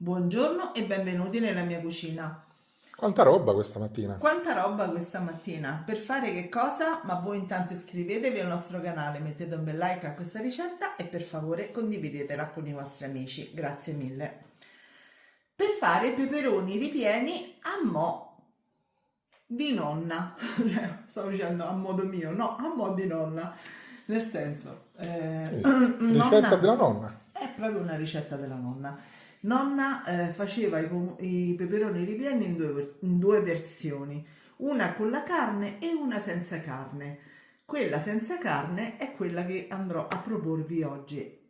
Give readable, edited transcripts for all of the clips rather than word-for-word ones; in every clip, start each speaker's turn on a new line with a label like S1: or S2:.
S1: Buongiorno e benvenuti nella mia cucina.
S2: Quanta roba questa mattina!
S1: Quanta roba questa mattina! Per fare che cosa? Ma voi intanto iscrivetevi al nostro canale, mettete un bel like a questa ricetta e per favore condividetela con i vostri amici. Grazie mille. Per fare peperoni ripieni a mo' di nonna. Stavo dicendo a modo mio, no, a mo' di nonna. Nel senso,
S2: Ricetta della nonna.
S1: è proprio una ricetta della nonna. Nonna faceva i peperoni ripieni in due versioni, una con la carne e una senza carne. Quella senza carne è quella che andrò a proporvi oggi.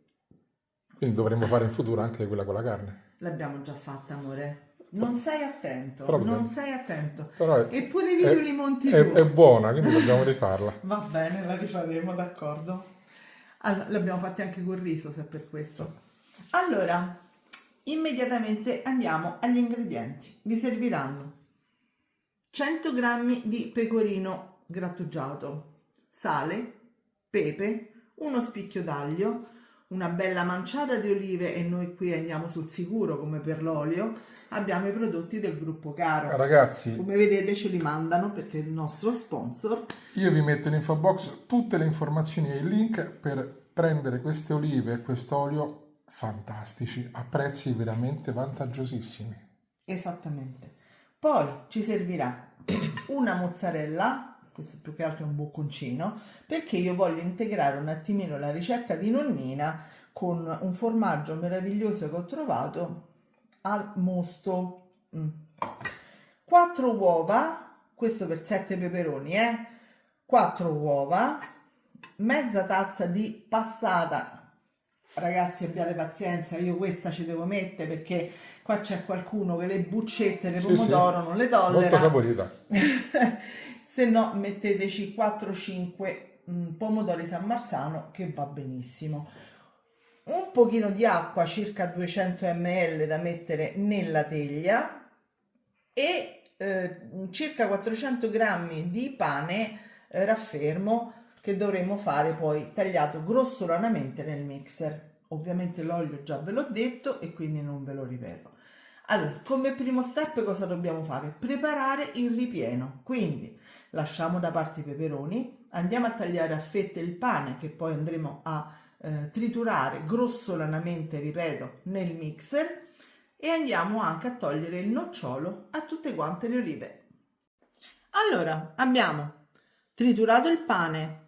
S2: Quindi dovremmo fare in futuro anche quella con la carne.
S1: L'abbiamo già fatta, amore. Non sei attento,
S2: Però
S1: non
S2: bene.
S1: sei attento.
S2: Però
S1: Eppure i video li monti tu.
S2: è buona, quindi dobbiamo rifarla.
S1: Va bene, la rifaremo, d'accordo. Allora, l'abbiamo fatta anche col riso, se è per questo. Allora, immediatamente andiamo agli ingredienti. Vi serviranno 100 g di pecorino grattugiato, sale, pepe, uno spicchio d'aglio, una bella manciata di olive, e noi qui andiamo sul sicuro come per l'olio. Abbiamo i prodotti del gruppo Caro.
S2: Ragazzi,
S1: Come vedete ce li mandano perché è il nostro sponsor.
S2: io vi metto in info box tutte le informazioni e il link per prendere queste olive e quest'olio fantastici a prezzi veramente vantaggiosissimi.
S1: Esattamente. Poi ci servirà una mozzarella, questo più che altro è un bocconcino, perché io voglio integrare un attimino la ricetta di nonnina con un formaggio meraviglioso che ho trovato al mosto. 4 uova, questo per 7 peperoni, 4 uova, mezza tazza di passata. Ragazzi, abbiate pazienza, io questa ci devo mettere perché qua c'è qualcuno che le buccette di pomodoro non le tollera.
S2: Molto saporita.
S1: Se no metteteci 4-5 pomodori San Marzano che va benissimo. Un pochino di acqua, circa 200 ml, da mettere nella teglia e circa 400 grammi di pane raffermo che dovremo fare poi tagliato grossolanamente nel mixer. Ovviamente l'olio già ve l'ho detto e quindi non ve lo ripeto. Allora, come primo step cosa dobbiamo fare? Preparare il ripieno. Quindi lasciamo da parte i peperoni, andiamo a tagliare a fette il pane che poi andremo a triturare grossolanamente, ripeto, nel mixer, e andiamo anche a togliere il nocciolo a tutte quante le olive. Allora, abbiamo triturato il pane,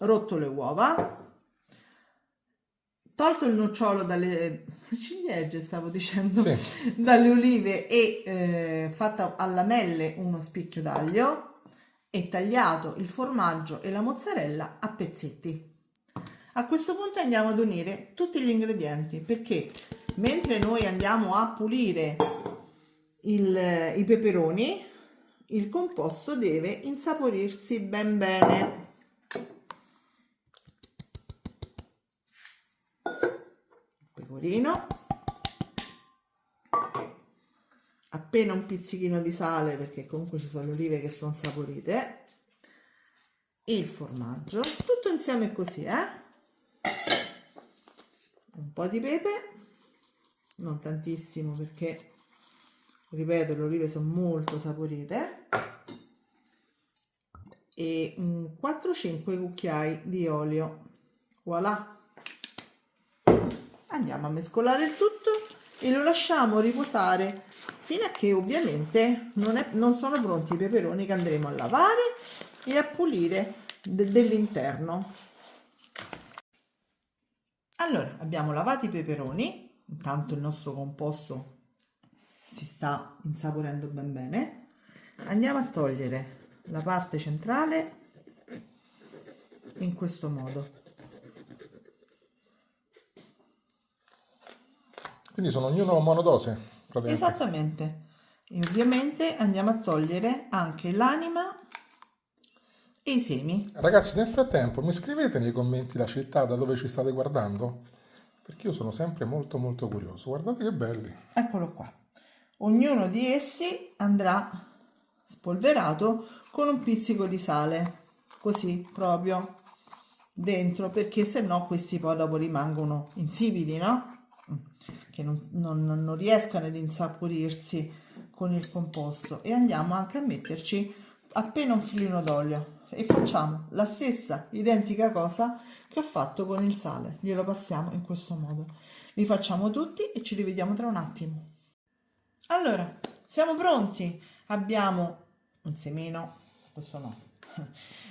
S1: rotto le uova, tolto il nocciolo dalle ciliegie, stavo dicendo,
S2: Sì.
S1: dalle olive e fatto a lamelle uno spicchio d'aglio e tagliato il formaggio e la mozzarella a pezzetti. A questo punto andiamo ad unire tutti gli ingredienti, perché mentre noi andiamo a pulire i peperoni, il composto deve insaporirsi ben bene. Pecorino, appena un pizzichino di sale perché comunque ci sono le olive che sono saporite, il formaggio, tutto insieme così, un po' di pepe, non tantissimo perché, ripeto, le olive sono molto saporite, e 4-5 cucchiai di olio. Voilà! Andiamo a mescolare il tutto e lo lasciamo riposare fino a che ovviamente non sono pronti i peperoni che andremo a lavare e a pulire dell'interno. Allora, abbiamo lavato i peperoni, intanto il nostro composto si sta insaporendo ben bene. Andiamo a togliere la parte centrale in questo modo.
S2: Quindi sono ognuno monodose, praticamente.
S1: Esattamente. E ovviamente andiamo a togliere anche l'anima e i semi.
S2: Ragazzi, nel frattempo mi scrivete nei commenti la città da dove ci state guardando, perché io sono sempre molto molto curioso. Guardate che belli.
S1: Eccolo qua. Ognuno di essi andrà spolverato con un pizzico di sale, così proprio dentro, perché se no questi poi dopo rimangono insipidi, no? che non riescono ad insaporirsi con il composto, e andiamo anche a metterci appena un filino d'olio e facciamo la stessa identica cosa che ho fatto con il sale, glielo passiamo in questo modo. Li facciamo tutti e ci rivediamo tra un attimo. Allora, siamo pronti, abbiamo un semino, questo no,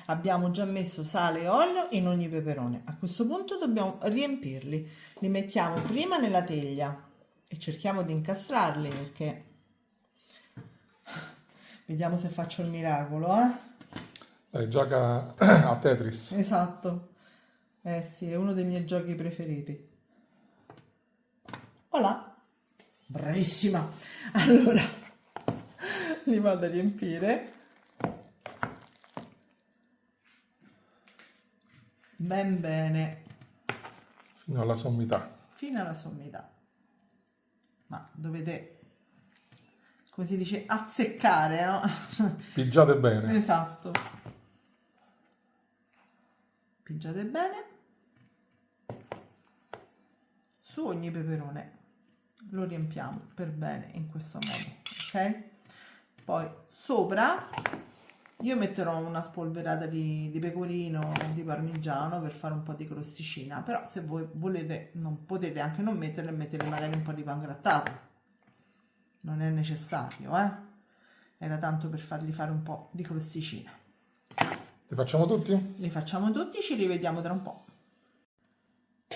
S1: abbiamo già messo sale e olio in ogni peperone. A questo punto dobbiamo riempirli, li mettiamo prima nella teglia e cerchiamo di incastrarli, perché vediamo se faccio il miracolo,
S2: Gioca a Tetris.
S1: Esatto, sì, è uno dei miei giochi preferiti. Voilà, bravissima. Allora, li vado a riempire ben bene
S2: Fino alla sommità.
S1: fino alla sommità, ma dovete, come si dice, azzeccare, no?
S2: Pigiate bene.
S1: Esatto, pigiate bene su ogni peperone, lo riempiamo per bene in questo modo, ok? Poi sopra io metterò una spolverata di pecorino, di parmigiano, per fare un po' di crosticina, però se voi volete non potete anche non metterle, e mettere magari un po' di pan grattato, non è necessario, era tanto per fargli fare un po' di crosticina.
S2: Li facciamo tutti?
S1: Li facciamo tutti, ci rivediamo tra un po'.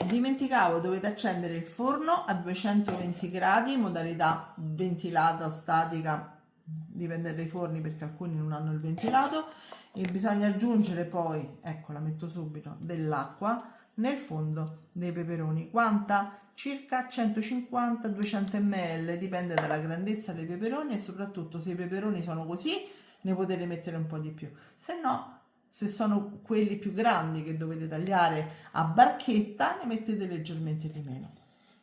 S1: Dimenticavo, dovete accendere il forno a 220 gradi, modalità ventilata o statica, dipende dai forni perché alcuni non hanno il ventilato, e bisogna aggiungere poi, ecco, la metto subito, dell'acqua nel fondo dei peperoni. Quanta? Circa 150-200 ml, dipende dalla grandezza dei peperoni, e soprattutto se i peperoni sono così ne potete mettere un po' di più, se no, se sono quelli più grandi che dovete tagliare a barchetta, ne mettete leggermente di meno.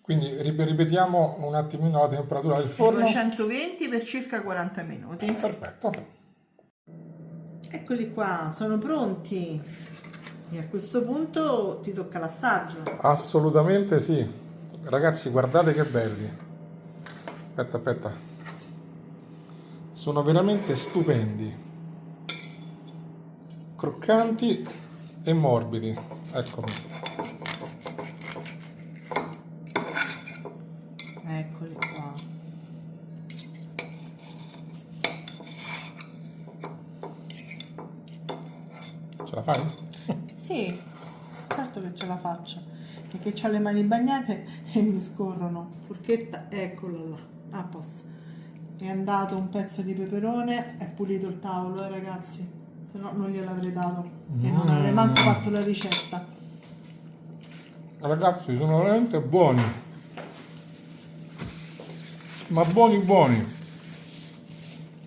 S2: Quindi ripetiamo un attimino la temperatura del forno.
S1: 220 per circa 40 minuti.
S2: Perfetto.
S1: Eccoli qua, sono pronti. E a questo punto ti tocca l'assaggio.
S2: Assolutamente sì. Ragazzi, guardate che belli. Aspetta. Sono veramente stupendi. Croccanti e morbidi. Eccomi.
S1: Eccoli qua.
S2: Ce la fai?
S1: Sì, certo che ce la faccio, perché ho le mani bagnate e mi scorrono. Forchetta, eccolo là, a posto. È andato un pezzo di peperone, è pulito il tavolo, ragazzi, se no non gliel'avrei dato e non avrei manco fatto la ricetta.
S2: Ragazzi, sono veramente buoni. Ma buoni.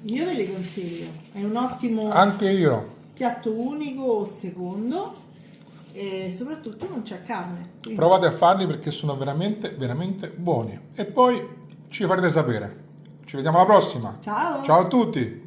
S1: Io ve li consiglio, è un ottimo
S2: Anche io.
S1: piatto unico o secondo, e soprattutto non c'è carne. Quindi
S2: Provate a farli perché sono veramente buoni. E poi ci farete sapere. Ci vediamo alla prossima.
S1: ciao!
S2: Ciao a tutti.